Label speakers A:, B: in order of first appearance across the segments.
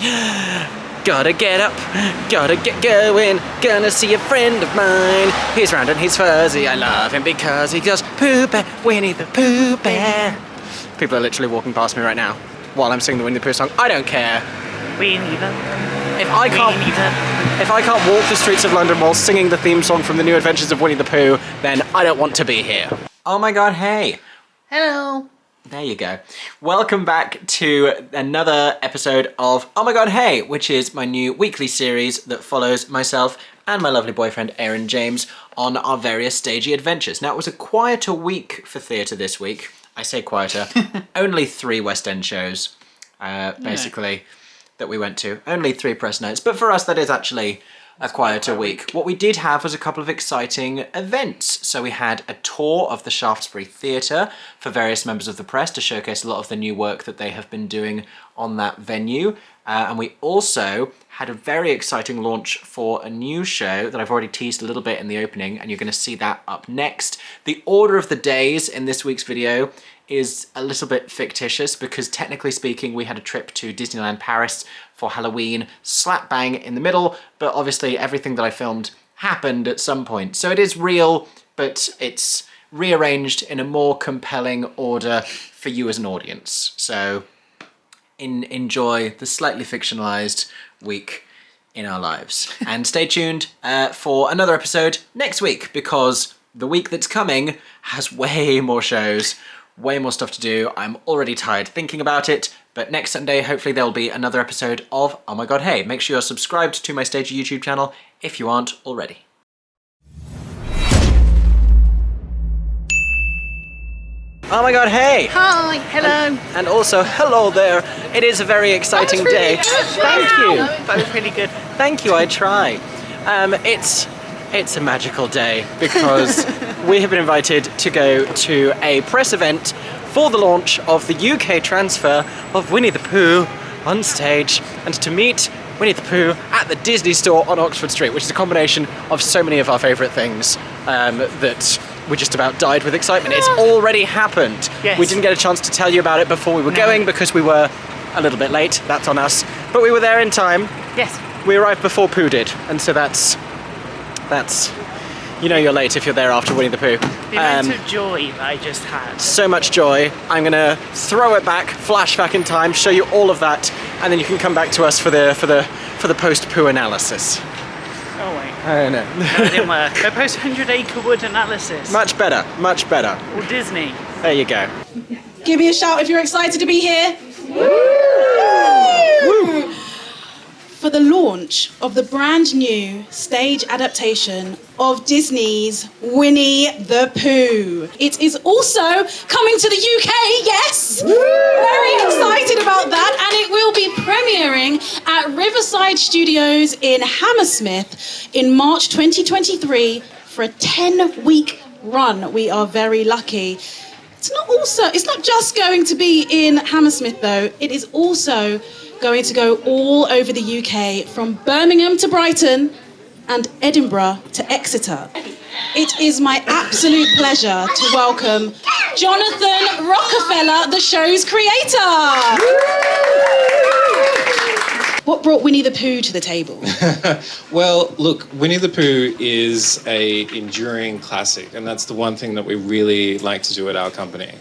A: Gotta get up, gotta get going, gonna see a friend of mine. He's round and he's fuzzy, I love him because he goes Pooh Bear, Winnie the Pooh Bear. People are literally walking past me right now while I'm singing the Winnie the Pooh song. I don't care.
B: Winnie the
A: If I can't walk the streets of London while singing the theme song from The New Adventures of Winnie the Pooh, then I don't want to be here. Oh my god, hey.
B: Hello.
A: There you go. Welcome back to another episode of Oh My God Hey, which is my new weekly series that follows myself and my lovely boyfriend Aeron James on our various stagey adventures. Now, it was a quieter week for theatre this week. I say quieter. Only 3 West End shows, basically, that we went to. Only 3 press nights. But for us, that is actually a quieter week. What we did have was a couple of exciting events. So we had a tour of the Shaftesbury Theatre for various members of the press to showcase a lot of the new work that they have been doing on that venue. And we also had a very exciting launch for a new show that I've already teased a little bit in the opening, and you're going to see that up next. The order of the days in this week's video is a little bit fictitious because technically speaking we had a trip to Disneyland Paris for Halloween slap bang in the middle, but obviously everything that I filmed happened at some point. So it is real, but it's rearranged in a more compelling order for you as an audience. So enjoy the slightly fictionalized week in our lives. And stay tuned for another episode next week, because the week that's coming has way more shows, way more stuff to do. I'm already tired thinking about it, but next Sunday, hopefully there'll be another episode of Oh My God Hey. Make sure you're subscribed to my Stagey YouTube channel if you aren't already. Oh my god, hey!
B: Hi, hello.
A: And also, hello there. It is a very exciting day. Thank you.
B: That was really good.
A: Thank you, I try. It's a magical day because we have been invited to go to a press event for the launch of the UK transfer of Winnie the Pooh on stage, and to meet Winnie the Pooh at the Disney store on Oxford Street, which is a combination of so many of our favourite things that we just about died with excitement. It's already happened.
B: Yes.
A: We didn't get a chance to tell you about it before we were going because we were a little bit late. That's on us. But we were there in time.
B: Yes.
A: We arrived before Pooh did, and so that's you know you're late if you're there after Winnie the Pooh.
B: The amount of joy that I just had.
A: So much joy. I'm gonna throw it back, flash back in time, show you all of that, and then you can come back to us for the post-Pooh analysis.
B: Oh wait.
A: I don't know.
B: No, it didn't work. The post 100-acre wood analysis.
A: Much better, much better.
B: Or Disney.
A: There you go.
C: Give me a shout if you're excited to be here.
A: Woo!
C: For the launch of the brand new stage adaptation of Disney's Winnie the Pooh. It is also coming to the UK, yes! Very excited about that, and it will be premiering at Riverside Studios in Hammersmith in March 2023 for a 10-week run. We are very lucky. It's not just going to be in Hammersmith though, it is also going to go all over the UK, from Birmingham to Brighton and Edinburgh to Exeter. It is my absolute pleasure to welcome Jonathan Rockefeller, the show's creator. What brought Winnie the Pooh to the table?
D: Well, look, Winnie the Pooh is a enduring classic, and that's the one thing that we really like to do at our company.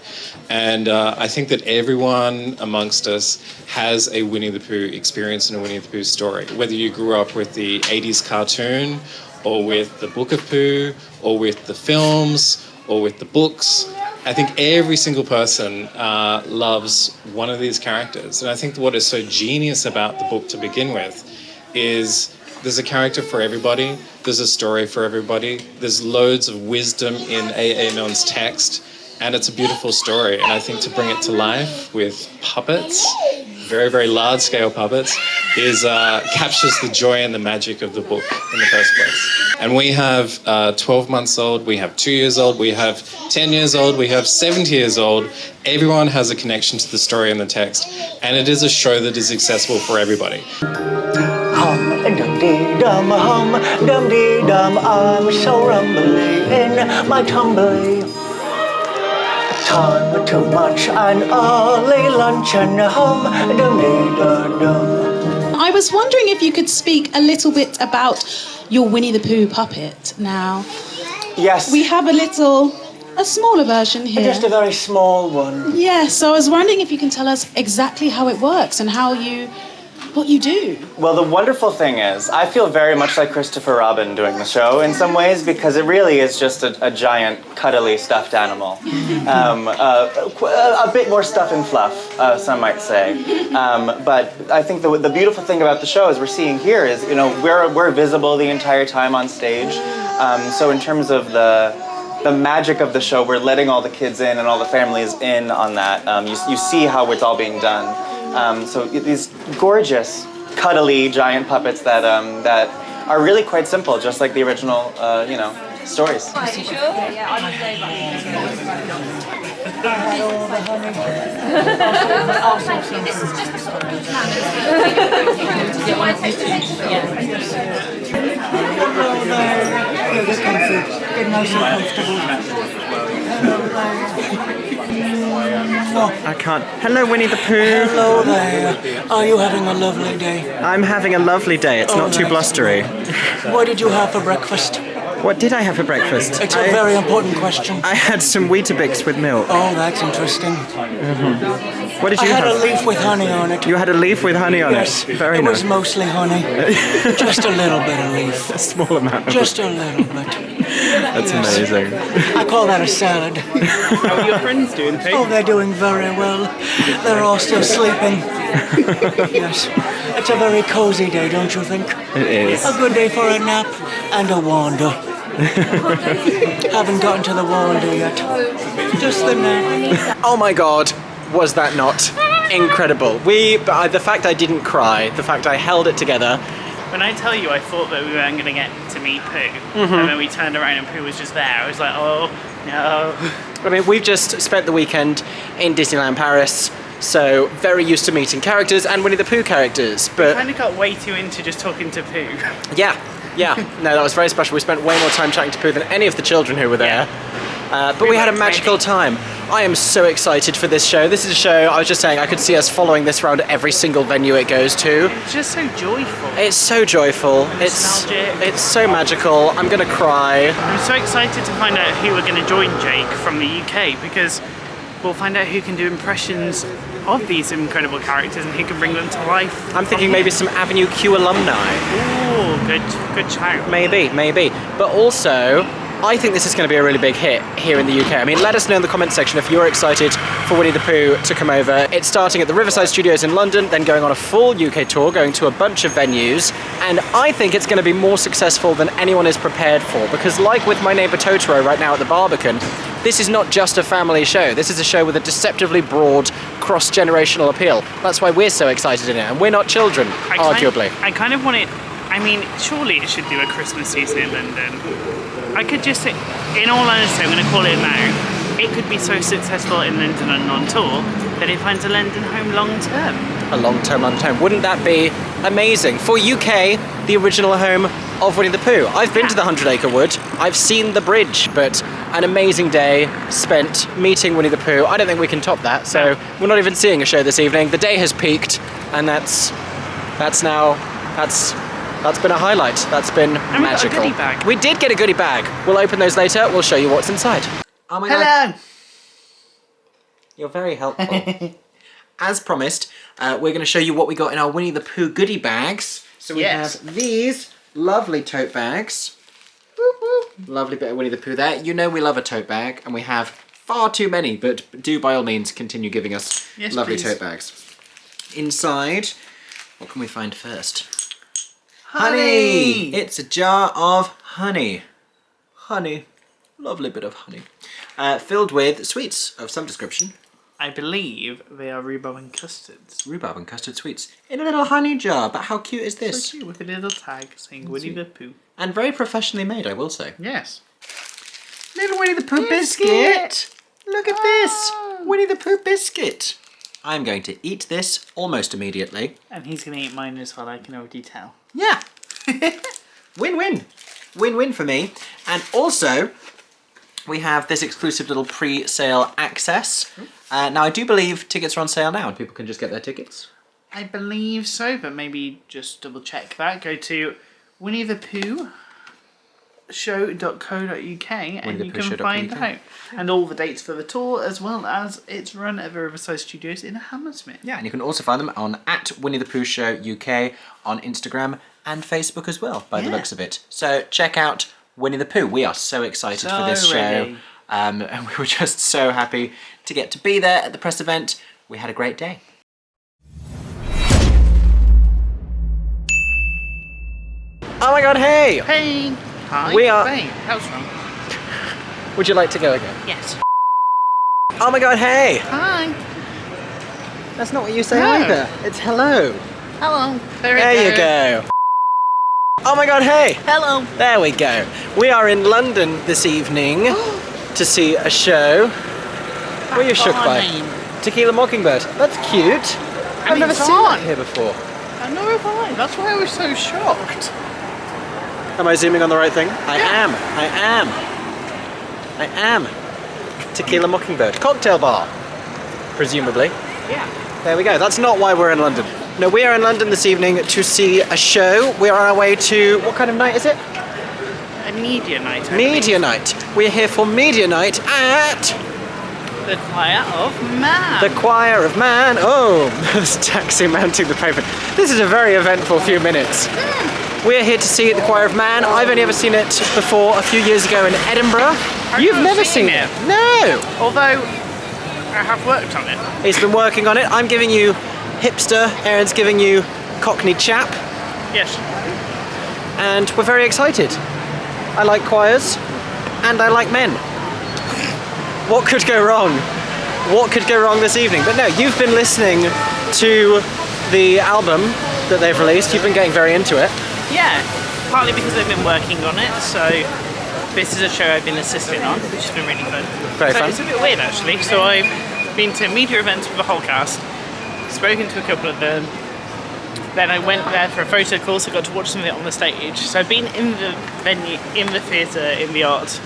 D: And I think that everyone amongst us has a Winnie the Pooh experience and a Winnie the Pooh story. Whether you grew up with the 80s cartoon, or with the Book of Pooh, or with the films, or with the books, I think every single person loves one of these characters. And I think what is so genius about the book to begin with is there's a character for everybody, there's a story for everybody, there's loads of wisdom in Aeron's text, and it's a beautiful story. And I think to bring it to life with puppets, very, very large-scale puppets, captures the joy and the magic of the book in the first place. And we have 12 months old, we have 2 years old, we have 10 years old, we have 70 years old. Everyone has a connection to the story and the text, and it is a show that is accessible for everybody.
E: Hum-dum-dee-dum, hum-dum-dee-dum, I'm so rumbly in my tumbly. Time too much and early luncheon, hum-dum-dee-dum.
C: I was wondering if you could speak a little bit about your Winnie the Pooh puppet now.
E: Yes.
C: We have a smaller version here.
E: Just a very small one.
C: Yes, so I was wondering if you can tell us exactly how it works and what you do.
F: Well, the wonderful thing is, I feel very much like Christopher Robin doing the show in some ways, because it really is just a giant, cuddly stuffed animal. A bit more stuff and fluff, some might say. But I think the beautiful thing about the show, as we're seeing here, is we're visible the entire time on stage. So in terms of the magic of the show, we're letting all the kids in and all the families in on that. You see how it's all being done. So these gorgeous, cuddly, giant puppets that are really quite simple, just like the original, stories.
G: Are you sure? Yeah, I would say Oh, thank you. This is just the sort of good manners. Do you mind taking pictures?
E: Get nice and comfortable.
A: I can't. Hello, Winnie the Pooh.
E: Hello there. Are you having a lovely day?
A: I'm having a lovely day. It's not too blustery.
E: What did you have for breakfast?
A: What did I have for breakfast?
E: It's a very important question.
A: I had some Weetabix with milk.
E: Oh, that's interesting.
A: What did you
E: I had
A: have?
E: a leaf with honey on it.
A: You had a leaf with honey on
E: Yes,
A: it. Very
E: it
A: nice.
E: was mostly honey. Just a little bit of leaf.
A: A small amount.
E: Just a little bit.
A: That's amazing.
E: I call that a salad.
B: How are your friends doing, Pooh?
E: Oh, they're doing very well. They're all still sleeping. Yes. It's a very cozy day, don't you think?
A: It is.
E: A good day for a nap and a wander. Haven't gotten to the wander yet. Just the nap.
A: Oh my God, was that not incredible? The fact I didn't cry, the fact I held it together.
B: When I tell you I thought that we weren't going to get to meet Pooh, and then we turned around and Pooh was just there, I was like, oh, no.
A: I mean, we've just spent the weekend in Disneyland Paris, so very used to meeting characters and Winnie the Pooh characters, but...
B: I kind of got way too into just talking to Pooh.
A: Yeah, no, that was very special. We spent way more time chatting to Pooh than any of the children who were there. But we had a magical time. I am so excited for this show. This is a show, I was just saying, I could see us following this around every single venue it goes to.
B: It's just so joyful.
A: It's so joyful. It's so magical. I'm gonna cry.
B: I'm so excited to find out who we're going to join Jake from the UK, because we'll find out who can do impressions of these incredible characters and who can bring them to life.
A: I'm thinking maybe some Avenue Q alumni.
B: Ooh, good shout.
A: Maybe. But also, I think this is going to be a really big hit here in the UK. I mean, let us know in the comments section if you're excited for Winnie the Pooh to come over. It's starting at the Riverside Studios in London, then going on a full UK tour, going to a bunch of venues, and I think it's going to be more successful than anyone is prepared for, because like with My Neighbour Totoro right now at the Barbican, this is not just a family show. This is a show with a deceptively broad cross-generational appeal. That's why we're so excited in it, and we're not children, arguably.
B: I kind of want it, I mean, surely it should do a Christmas season in London. I could just say, in all honesty, I'm going to call it now, it could be so successful in London and on tour that it finds a London home long term.
A: A long-term London home. Wouldn't that be amazing? For UK, the original home of Winnie the Pooh. I've been to the 100 Acre Wood, I've seen the bridge, but an amazing day spent meeting Winnie the Pooh. I don't think we can top that, so we're not even seeing a show this evening. The day has peaked, and that's been a highlight. That's been magical.
B: We got a goodie bag.
A: We did get a goodie bag. We'll open those later. We'll show you what's inside. Oh my God. You're very helpful. As promised, we're going to show you what we got in our Winnie the Pooh goodie bags. So we have these lovely tote bags. Lovely bit of Winnie the Pooh there. You know we love a tote bag, and we have far too many, but do by all means continue giving us lovely tote bags. Inside, what can we find first? Honey! It's a jar of honey. Honey. Lovely bit of honey. Filled with sweets of some description.
B: I believe they are rhubarb and custards.
A: Rhubarb and custard sweets. In a little honey jar, but how cute is this?
B: So cute, with a little tag saying Winnie the Pooh.
A: And very professionally made, I will say.
B: Yes.
A: Little Winnie the Pooh biscuit! Look at this! Winnie the Pooh biscuit! I'm going to eat this almost immediately.
B: And he's going to eat mine as well, I can already tell.
A: Yeah! Win-win! Win-win for me. And also, we have this exclusive little pre-sale access. Now, I do believe tickets are on sale now and people can just get their tickets.
B: I believe so, but maybe just double check that. Go to Winnie the Pooh show.co.uk and you can find out. And all the dates for the tour, as well as its run at the Riverside Studios in Hammersmith.
A: Yeah, and you can also find them on @Winnie the Pooh Show UK on Instagram and Facebook as well, by the looks of it. So check out Winnie the Pooh. We are so excited for this show. And we were just so happy to get to be there at the press event. We had a great day. Oh my god, hey!
B: Hey! Hi.
A: We are-
B: Hey, how's wrong?
A: Would you like to go again?
B: Yes.
A: Oh my god, hey!
B: Hi.
A: That's not what you say
B: No.
A: either. It's hello.
B: Hello.
A: There you go. Oh my god, hey!
B: Hello.
A: There we go. We are in London this evening to see a show. What are you shook by? Tequila Mockingbird. That's cute. I've
B: mean,
A: never
B: it's
A: seen
B: on.
A: that here before.
B: I know if I. That's why I was so shocked.
A: Am I zooming on the right thing? I am. Tequila Mockingbird. Cocktail bar. Presumably.
B: Yeah.
A: There we go. That's not why we're in London. No, we are in London this evening to see a show. We are on our way to... What kind of night is it?
B: A media night.
A: Media night. We're here for media night at...
B: The Choir of Man.
A: The Choir of Man. Oh, this taxi mounting the pavement. This is a very eventful few minutes. We're here to see the Choir of Man. I've only ever seen it before a few years ago in Edinburgh. You've never seen it? No.
B: Although I have worked on it.
A: He's been working on it. I'm giving you hipster. Aaron's giving you Cockney chap.
B: Yes.
A: And we're very excited. I like choirs and I like men. What could go wrong? What could go wrong this evening? But no, you've been listening to the album that they've released. You've been getting very into it.
B: Yeah, partly because I've been working on it, so this is a show I've been assisting on, which has been really fun.
A: Very fun.
B: It's a bit weird actually, so I've been to media events with the whole cast, spoken to a couple of them, then I went there for a photo call, so I got to watch something on the stage. So I've been in the venue, in the theatre, in the arts,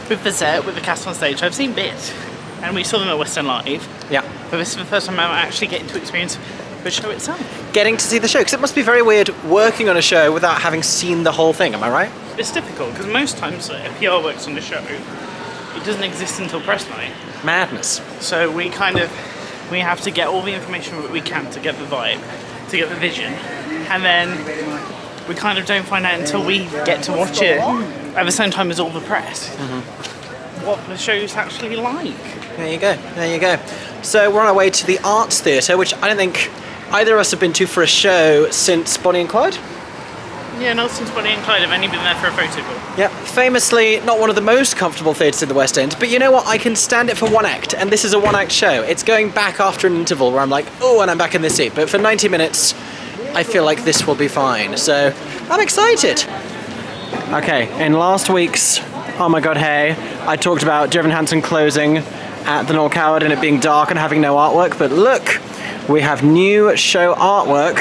B: with the set, with the cast on stage. I've seen bits, and we saw them at Western Live,
A: Yeah.
B: but this is the first time I'm actually getting to experience the show itself.
A: Getting to see the show, because it must be very weird working on a show without having seen the whole thing, am I right?
B: It's difficult, because most times if PR works on the show, it doesn't exist until press night.
A: Madness.
B: So we have to get all the information that we can to get the vibe, to get the vision, and then we kind of don't find out until we get to watch it at the same time as all the press. What the show's actually like.
A: There you go, there you go. So we're on our way to the Arts Theatre, which I don't think either of us have been to for a show since Bonnie and Clyde.
B: Yeah, not since Bonnie and Clyde. I've only been there for a photo call.
A: Yeah, famously not one of the most comfortable theatres in the West End, but you know what, I can stand it for one act, and this is a one act show. It's going back after an interval where I'm like, oh, and I'm back in this seat, but for 90 minutes, I feel like this will be fine, so I'm excited. Okay, in last week's Oh My God Hey, I talked about Jevon Hansen closing at the Noel Coward and it being dark and having no artwork, but look, we have new show artwork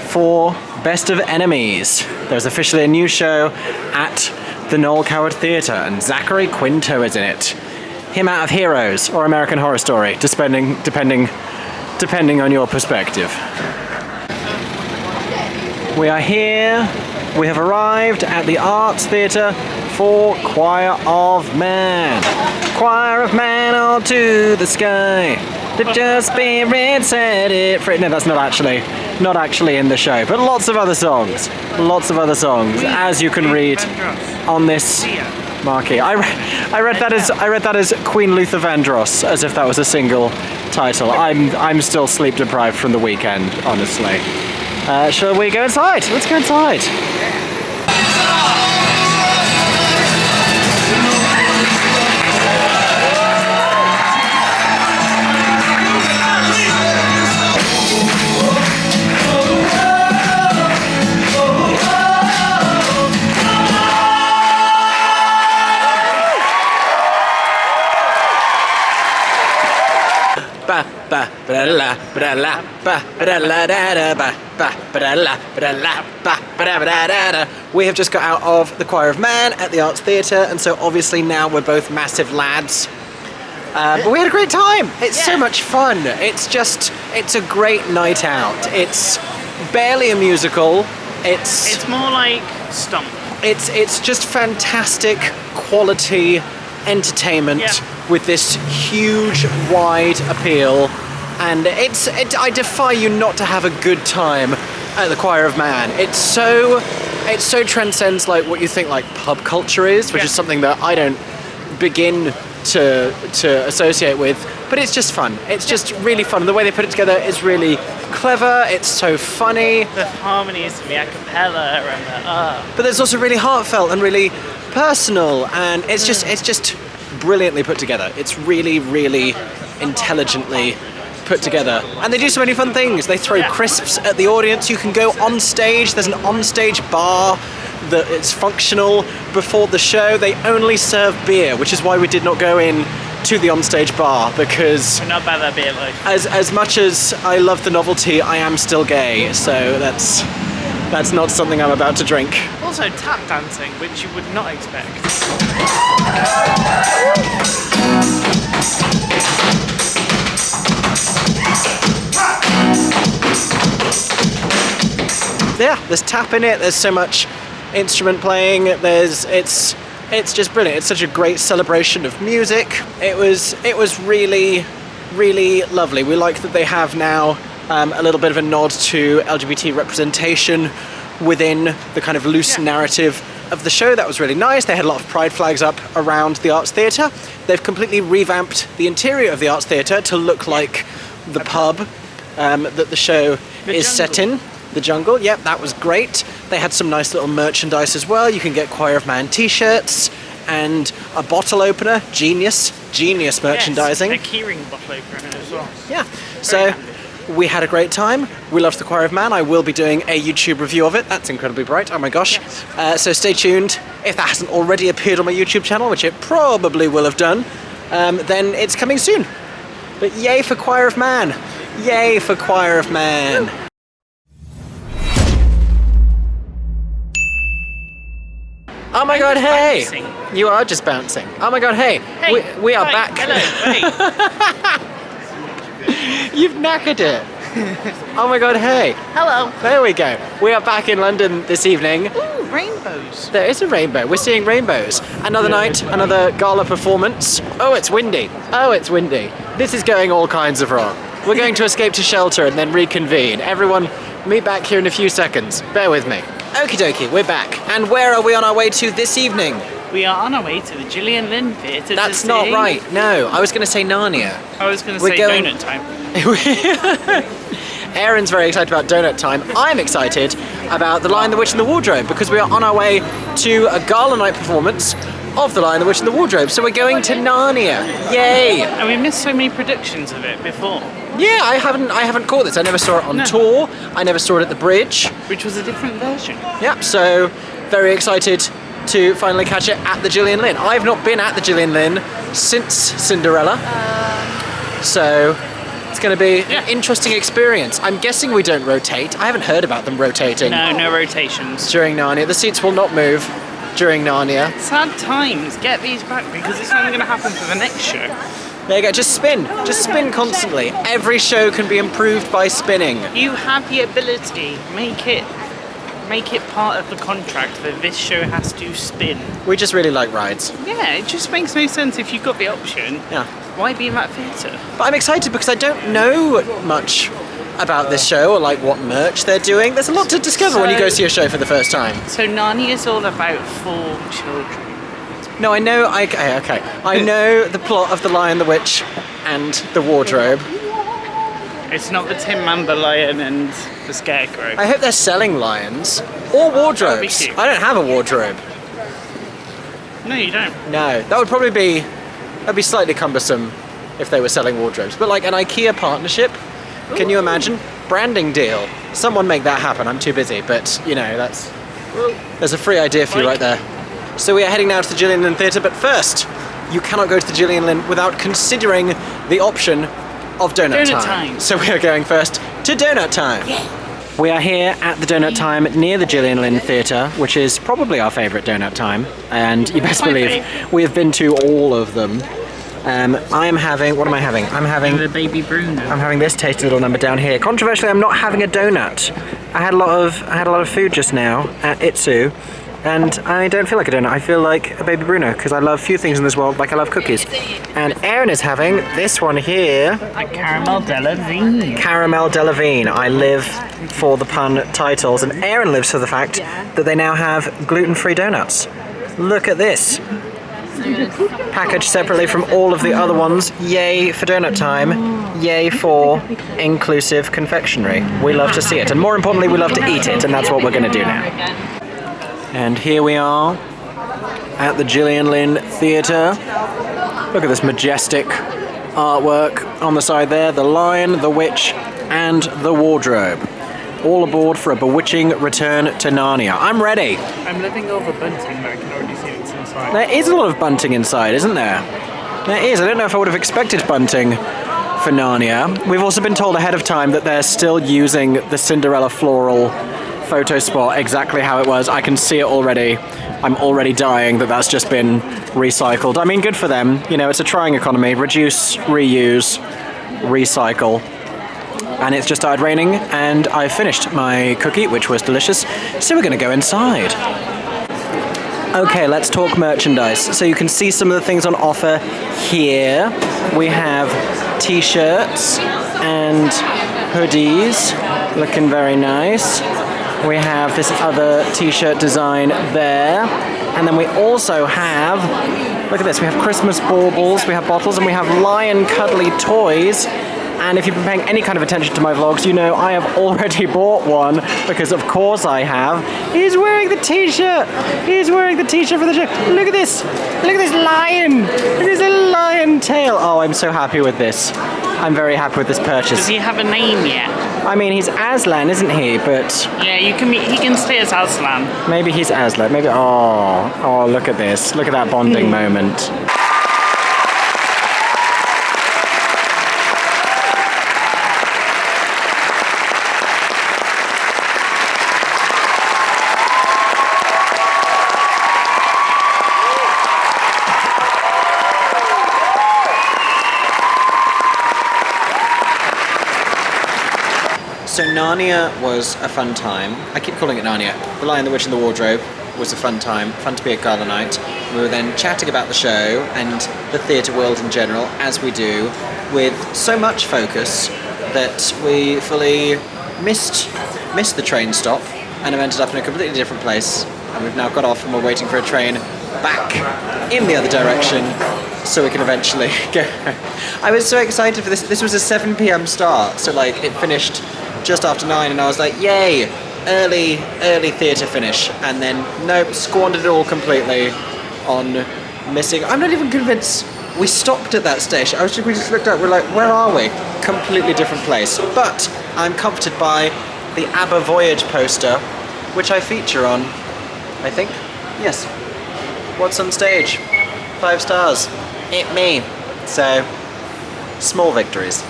A: for Best of Enemies. There's officially a new show at the Noel Coward Theatre and Zachary Quinto is in it. Him out of Heroes or American Horror Story, depending on your perspective. We are here, we have arrived at the Arts Theatre for Choir of Man. Choir of Man all to the sky. Lift your spirit, set it free. No, that's not actually in the show, but lots of other songs, as you can read on this marquee. I read that as Queen Luther Vandross, as if that was a single title. I'm still sleep deprived from the weekend, honestly. Shall we go inside? Let's go inside. We have just got out of the Choir of Man at the Arts Theatre, and so obviously now we're both massive lads. But we had a great time. It's so much fun. It's a great night out. It's barely a musical.
B: It's more like Stomp.
A: It's just fantastic quality entertainment with this huge, wide appeal. And I defy you not to have a good time at the Choir of Man. It so transcends like what you think like pub culture is, which is something that I don't begin to associate with, but it's just fun. It's just really fun. The way they put it together is really clever. It's so funny.
B: The harmonies and the a cappella and the
A: But it's also really heartfelt and really personal, and it's just brilliantly put together. It's really, really intelligently put together. And they do so many fun things. They throw crisps at the audience. You can go on stage. There's an on-stage bar that it's functional before the show. They only serve beer, which is why we did not go in to the onstage bar, because
B: we're not about that beer life.
A: As much as I love the novelty, I am still gay, so that's not something I'm about to drink.
B: Also tap dancing, which you would not expect.
A: Yeah, there's tap in it. There's so much instrument playing. It's just brilliant. It's such a great celebration of music. It was really, really lovely. We like that they have now a little bit of a nod to LGBT representation within the kind of loose narrative of the show. That was really nice. They had a lot of pride flags up around the Arts Theatre. They've completely revamped the interior of the Arts Theatre to look like the pub that the show is set in. The Jungle, yep, that was great. They had some nice little merchandise as well. You can get Choir of Man t-shirts and a bottle opener. Genius merchandising.
B: Yes, a keyring bottle opener as well.
A: Yeah, so we had a great time. We loved the Choir of Man. I will be doing a YouTube review of it. That's incredibly bright, oh my gosh. So stay tuned. If that hasn't already appeared on my YouTube channel, which it probably will have done, then it's coming soon. But yay for Choir of Man. Yay for Choir of Man. Oh my god, hey!
B: Bouncing.
A: You are just bouncing. Oh my god, hey! We are back.
B: Hello, hey.
A: You've knackered it. Oh my god, hey!
B: Hello.
A: There we go. We are back in London this evening.
B: Ooh, rainbows.
A: There is a rainbow. We're seeing rainbows. Another night, another gala performance. Oh, it's windy. This is going all kinds of wrong. We're going to escape to shelter and then reconvene. Everyone, meet back here in a few seconds. Bear with me. Okie dokie, we're back. And where are we on our way to this evening?
B: We are on our way to the Jillian Lynn Theatre.
A: That's not right. No, I was going to say Narnia.
B: I was going to say donut time.
A: Aeron's very excited about donut time. I'm excited about The Lion, the Witch and the Wardrobe, because we are on our way to a gala night performance of The Lion, the Witch and the Wardrobe. So we're going to Narnia. Yay!
B: And we missed so many productions of it before.
A: Yeah, I haven't caught this. I never saw it on tour. I never saw it at the Bridge.
B: Which was a different version.
A: Yeah, so very excited to finally catch it at the Jillian Lynn. I've not been at the Jillian Lynn since Cinderella. So it's going to be an interesting experience. I'm guessing we don't rotate. I haven't heard about them rotating.
B: No rotations.
A: During Narnia. The seats will not move during Narnia.
B: Sad times. Get these back because it's only going to happen for the next show.
A: There you go, just spin constantly. Every show can be improved by spinning.
B: You have the ability, make it part of the contract that this show has to spin.
A: We just really like rides.
B: Yeah, it just makes no sense if you've got the option.
A: Yeah.
B: Why be in that theatre?
A: But I'm excited because I don't know much about this show or like what merch they're doing. There's a lot to discover when you go see a show for the first time.
B: So Narnia is all about 4 children.
A: No, I know. Okay. I know the plot of The Lion, the Witch, and the Wardrobe.
B: It's not the Tin Man, the Lion, and the Scarecrow.
A: I hope they're selling lions or wardrobes.
B: That'd be cute.
A: I don't have a wardrobe.
B: No, you don't.
A: No, that would probably be slightly cumbersome if they were selling wardrobes. But like an IKEA partnership, can you imagine? Branding deal. Someone make that happen. I'm too busy, but you know there's a free idea for you right there. So we are heading now to the Jillian Lynn Theatre, but first, you cannot go to the Jillian Lynn without considering the option of donut time. So we are going first to donut time. Yeah. We are here at the donut time near the Jillian Lynn Theatre, which is probably our favourite donut time, and you best believe we have been to all of them. I am having, what am I having? I'm having
B: The baby Bruno.
A: I'm having this tasty little number down here. Controversially, I'm not having a donut. I had a lot of food just now at Itsu, and I don't feel like a donut. I feel like a baby Bruno because I love few things in this world, like I love cookies. And Aeron is having this one here.
B: A caramel Delavine.
A: Caramel Delavine. I live for the pun titles, and Aeron lives for the fact that they now have gluten-free donuts. Look at this. Packaged separately from all of the other ones. Yay for donut time. Yay for inclusive confectionery. We love to see it, and more importantly, we love to eat it, and that's what we're going to do now. And here we are at the Jillian Lynn Theatre. Look at this majestic artwork on the side there. The Lion, the Witch, and the Wardrobe. All aboard for a bewitching return to Narnia. I'm ready.
B: I'm living over bunting, but I can already see what's inside.
A: There is a lot of bunting inside, isn't there? There is. I don't know if I would have expected bunting for Narnia. We've also been told ahead of time that they're still using the Cinderella floral photo spot exactly how it was. I can see it already. I'm already dying that that's just been recycled. I mean, good for them. You know, it's a trying economy. Reduce, reuse, recycle. And it's just started raining, and I finished my cookie, which was delicious. So we're going to go inside. Okay, let's talk merchandise. So you can see some of the things on offer here. We have t-shirts and hoodies, looking very nice. We have this other t-shirt design there. And then we also have, look at this, we have Christmas baubles, we have bottles, and we have lion cuddly toys. And if you've been paying any kind of attention to my vlogs, you know I have already bought one, because of course I have. He's wearing the t-shirt. He's wearing the t-shirt for the show. Look at this. Look at this lion. It is a lion tail. Oh, I'm so happy with this. I'm very happy with this purchase.
B: Does he have a name yet?
A: I mean, he's Aslan, isn't he? But
B: Yeah, he can stay as Aslan.
A: maybe he's Aslan. Maybe. Oh, look at this. Look at that bonding moment. So Narnia was a fun time. I keep calling it Narnia. The Lion, the Witch and the Wardrobe was a fun time. Fun to be at gala night. We were then chatting about the show and the theatre world in general, as we do, with so much focus that we fully missed the train stop and have ended up in a completely different place. And we've now got off and we're waiting for a train back in the other direction so we can eventually go. I was so excited for this. This was a 7 p.m. start, so like it finished just after 9, and I was like, yay, early theatre finish. And then nope, squandered it all completely on missing. I'm not even convinced we stopped at that station. We just looked up, we're like, where are we? Completely different place. But I'm comforted by the ABBA Voyage poster, which I feature on, I think, yes. What's on stage? 5 stars. It me. So, small victories.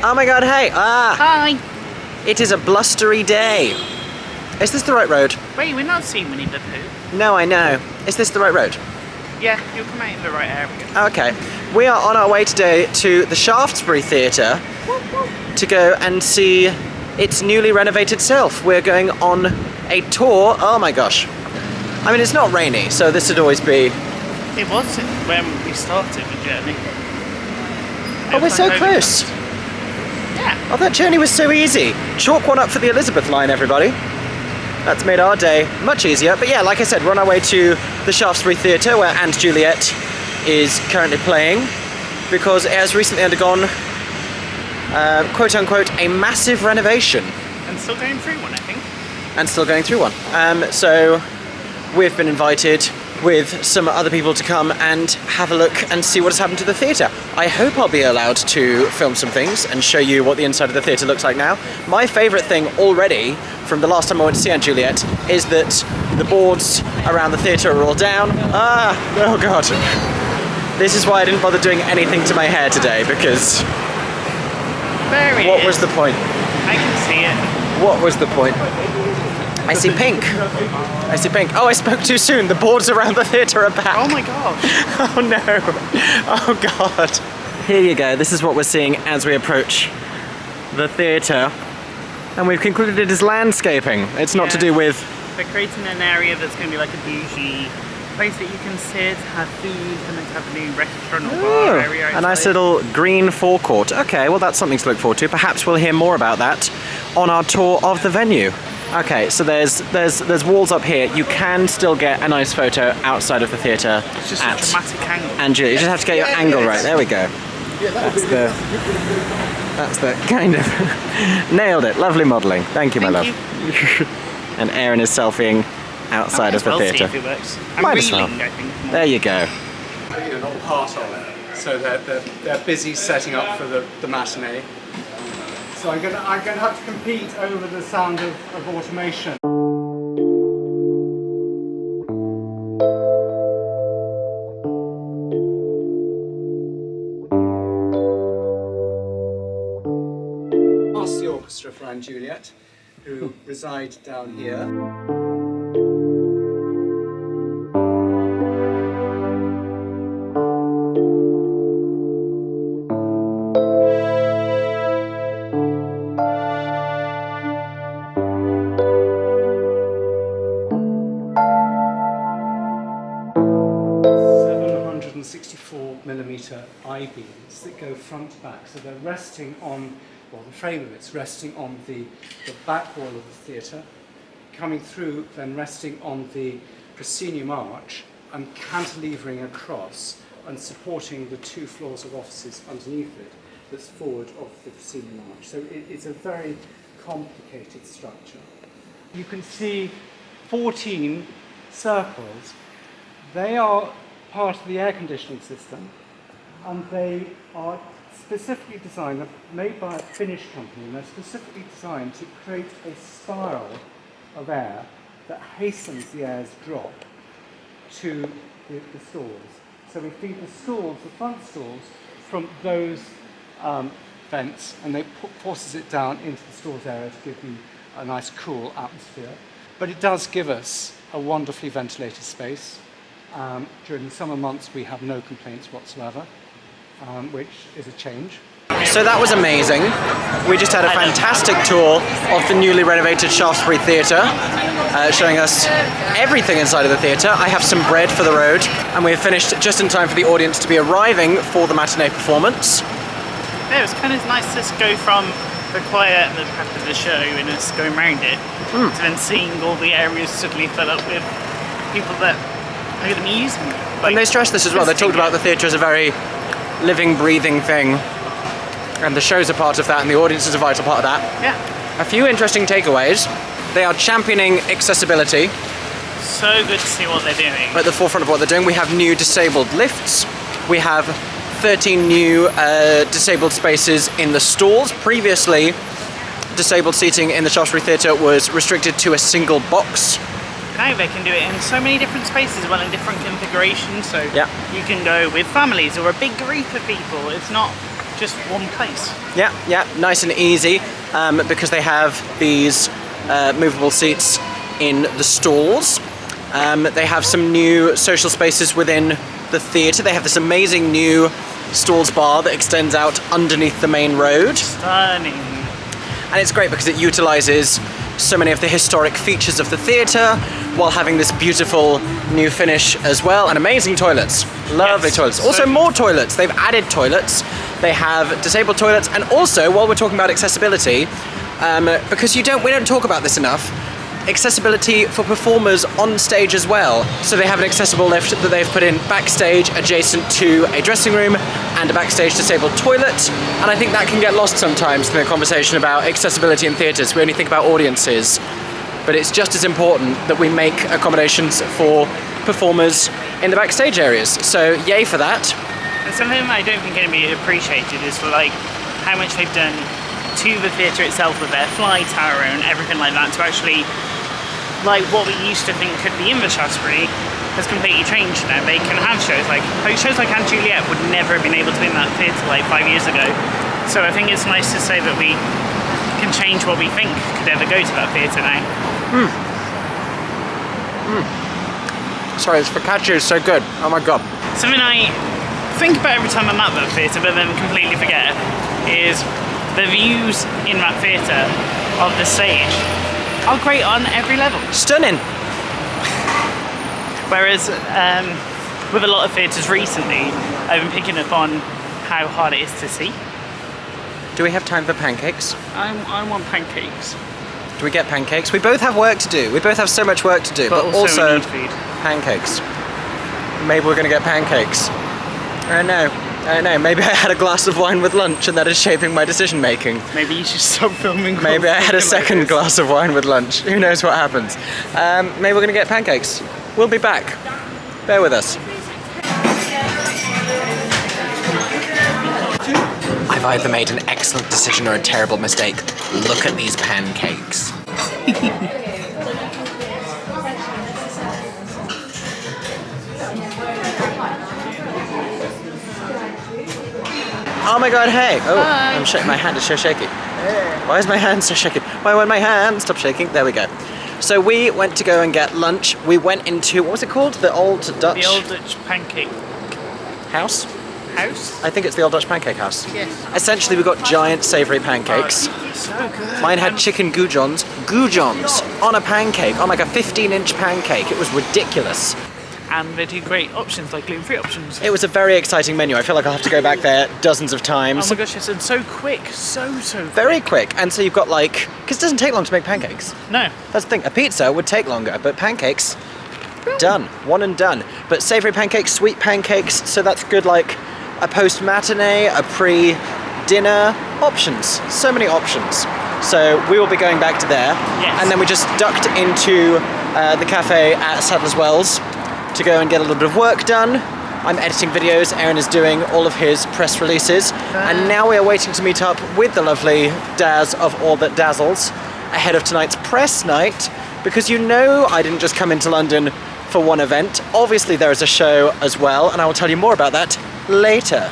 A: Oh my god, hey!
B: Hi!
A: It is a blustery day. Is this the right road?
B: Wait, we're not seeing Winnie the Pooh.
A: No, I know. Is this the right road?
B: Yeah, you'll come out in the right area.
A: Okay. We are on our way today to the Shaftesbury Theatre to go and see its newly renovated self. We're going on a tour. Oh my gosh. I mean, it's not rainy, so this would always be...
B: It was when we started the journey.
A: Oh, we're so close.
B: Yeah.
A: Oh, that journey was so easy. Chalk one up for the Elizabeth line, everybody. That's made our day much easier. But yeah, like I said, we're on our way to the Shaftesbury Theatre, where Aunt Juliet is currently playing, because it has recently undergone, quote-unquote, a massive renovation.
B: And still going through one, I think.
A: And still going through one. So we've been invited with some other people to come and have a look and see what has happened to the theatre. I hope I'll be allowed to film some things and show you what the inside of the theatre looks like now. My favourite thing already from the last time I went to see Aunt Juliet is that the boards around the theatre are all down. Oh god. This is why I didn't bother doing anything to my hair today, because
B: There it
A: what
B: is.
A: was the point?
B: I can see it.
A: What was the point? I see pink. I see pink. Oh, I spoke too soon. The boards around the theatre are back.
B: Oh my gosh.
A: Oh no. Oh god. Here you go. This is what we're seeing as we approach the theatre. And we've concluded it is landscaping. It's not to do with...
B: They're creating an area that's going to be like a bougie place that you can sit, have food, and then have a new restaurant or bar area.
A: A nice little green forecourt. Okay, well that's something to look forward to. Perhaps we'll hear more about that on our tour of the venue. Okay, so there's walls up here. You can still get a nice photo outside of the theatre.
B: It's just a dramatic angle.
A: And Jillian, you just have to get your angle right. There we go. That's the kind of... Nailed it. Lovely modelling. Thank you, my love. And Aeron is selfieing outside of the theatre.
B: I'm reeling, I think.
A: There you go.
H: You're not part of it, so they're busy setting up for the matinee. So I'm going to have to compete over the sound of automation. Ask the orchestra for Anne Juliet, who reside down here. 64mm I-beams that go front to back, so they're resting on, well, the frame of it's resting on the back wall of the theatre, coming through, then resting on the proscenium arch and cantilevering across and supporting the 2 floors of offices underneath it that's forward of the proscenium arch. So it's a very complicated structure. You can see 14 circles. They are part of the air conditioning system, and they are specifically designed, they're made by a Finnish company, and they're specifically designed to create a spiral of air that hastens the air's drop to the stalls. So we feed the stalls, the front stalls, from those vents, and they forces it down into the stalls area to give you a nice cool atmosphere. But it does give us a wonderfully ventilated space. During the summer months we have no complaints whatsoever, which is a change.
A: So that was amazing. We just had a fantastic tour of the newly renovated Shaftesbury Theatre, showing us everything inside of the theatre. I have some bread for the road, and we've finished just in time for the audience to be arriving for the matinee performance.
B: Yeah, it was kind of nice to go from the quiet and the prep of the show and us going around it to then seeing all the areas suddenly fill up with people that are going to be using it.
A: And they stressed this as well. They talked about the theatre as a very living, breathing thing, and the show's a part of that, and the audience is a vital part of that.
B: Yeah.
A: A few interesting takeaways. They are championing accessibility.
B: So good to see what they're doing.
A: At the forefront of what they're doing. We have new disabled lifts. We have 13 new disabled spaces in the stalls. Previously, disabled seating in the Shaftesbury Theatre was restricted to a single box.
B: Now they can do it in so many different spaces, well, in different configurations, so
A: yeah.
B: You can go with families or a big group of people. It's not just one place.
A: Yeah, nice and easy, because they have these movable seats in the stalls. They have some new social spaces within the theatre. They have this amazing new stalls bar that extends out underneath the main road.
B: Stunning.
A: And it's great because it utilises so many of the historic features of the theatre while having this beautiful new finish as well, and amazing toilets. Lovely toilets. Also more toilets. They've added toilets. They have disabled toilets, and also, while we're talking about accessibility, because we don't talk about this enough, accessibility for performers on stage as well. So they have an accessible lift that they've put in backstage adjacent to a dressing room and a backstage disabled toilet, and I think that can get lost sometimes in the conversation about accessibility in theatres. We only think about audiences, but it's just as important that we make accommodations for performers in the backstage areas. So yay for that.
B: And something I don't think can be appreciated is like how much they've done to the theatre itself with their fly tower and everything like that, to actually, like, what we used to think could be in the Shaftesbury has completely changed now. They can have shows like Anne Juliet would never have been able to be in that theatre like 5 years ago. So I think it's nice to say that we can change what we think could ever go to that theatre now.
A: Sorry, this focaccia is so good. Oh my god.
B: Something I think about every time I'm at that theatre, but then completely forget, is the views in that theatre of the stage are great on every level.
A: Stunning.
B: Whereas with a lot of theatres recently, I've been picking up on how hard it is to see.
A: Do we have time for pancakes?
B: I want pancakes.
A: Do we get pancakes? We both have work to do. We both have so much work to do, but also
B: we need food.
A: pancakes. Maybe we're gonna get pancakes. I don't know. Maybe I had a glass of wine with lunch and that is shaping my decision making.
B: Maybe you should stop filming.
A: Maybe I had a second glass of wine with lunch. Who knows what happens? Maybe we're gonna get pancakes. We'll be back. Bear with us. I've either made an excellent decision or a terrible mistake. Look at these pancakes. Oh my god, hey! Oh, my hand is so shaky. Why is my hand so shaky? Why won't my hand stop shaking? There we go. So we went to go and get lunch. We went into, what was it called? The Old Dutch...
B: The Old Dutch Pancake
A: House?
B: House?
A: I think it's the Old Dutch Pancake House.
B: Yes.
A: Essentially, we got giant savoury pancakes.
B: So good.
A: Mine had chicken goujons on a pancake, on like a 15-inch pancake. It was ridiculous.
B: And they do great options, like gluten-free options.
A: It was a very exciting menu. I feel like I'll have to go back there dozens of times.
B: Oh my gosh, yes, and so quick, so quick.
A: Very quick. And so you've got like, because it doesn't take long to make pancakes.
B: No.
A: That's the thing. A pizza would take longer, but pancakes, done. One and done. But savoury pancakes, sweet pancakes, so that's good like a post-matinee, a pre-dinner, options. So many options. So we will be going back to there.
B: Yes.
A: And then we just ducked into the cafe at Sadler's Wells to go and get a little bit of work done. I'm editing videos, Aeron is doing all of his press releases, and now we are waiting to meet up with the lovely Daz of All That Dazzles ahead of tonight's press night, because you know I didn't just come into London for one event. Obviously there is a show as well, and I will tell you more about that later.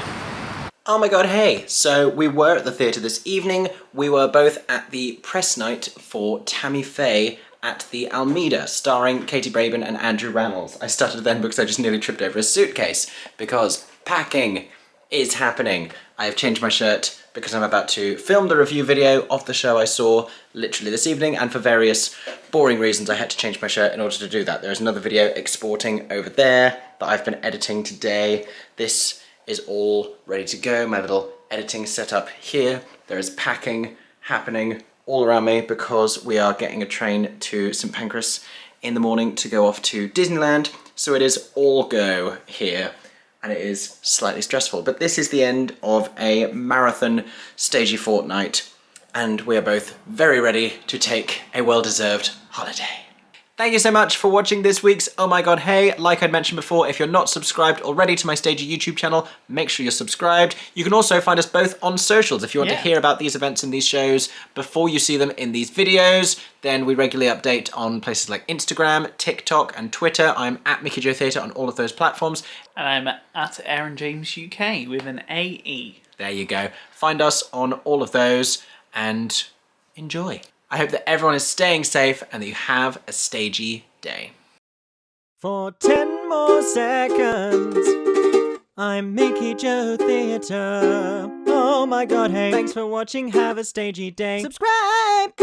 A: Oh my god, hey! So we were at the theatre this evening. We were both at the press night for Tammy Faye at the Almeida, starring Katie Braben and Andrew Rannells. I stuttered then because I just nearly tripped over a suitcase, because packing is happening. I have changed my shirt because I'm about to film the review video of the show I saw literally this evening, and for various boring reasons I had to change my shirt in order to do that. There's another video exporting over there that I've been editing today. This is all ready to go, my little editing setup here. There is packing happening all around me because we are getting a train to St Pancras in the morning to go off to Disneyland. So it is all go here, and it is slightly stressful. But this is the end of a marathon stagey fortnight, and we are both very ready to take a well-deserved holiday. Thank you so much for watching this week's Oh My God Hey. Like I'd mentioned before, if you're not subscribed already to my Stagey YouTube channel, make sure you're subscribed. You can also find us both on socials. If you want to hear about these events and these shows before you see them in these videos, then we regularly update on places like Instagram, TikTok, and Twitter. I'm at Mickey Joe Theatre on all of those platforms.
B: And I'm at Aeron James UK with an AE.
A: There you go. Find us on all of those and enjoy. I hope that everyone is staying safe and that you have a stagey day.
E: For 10 more seconds, I'm Mickey Joe Theatre. Oh my god, hey. Thanks for watching, have a stagey day. Subscribe!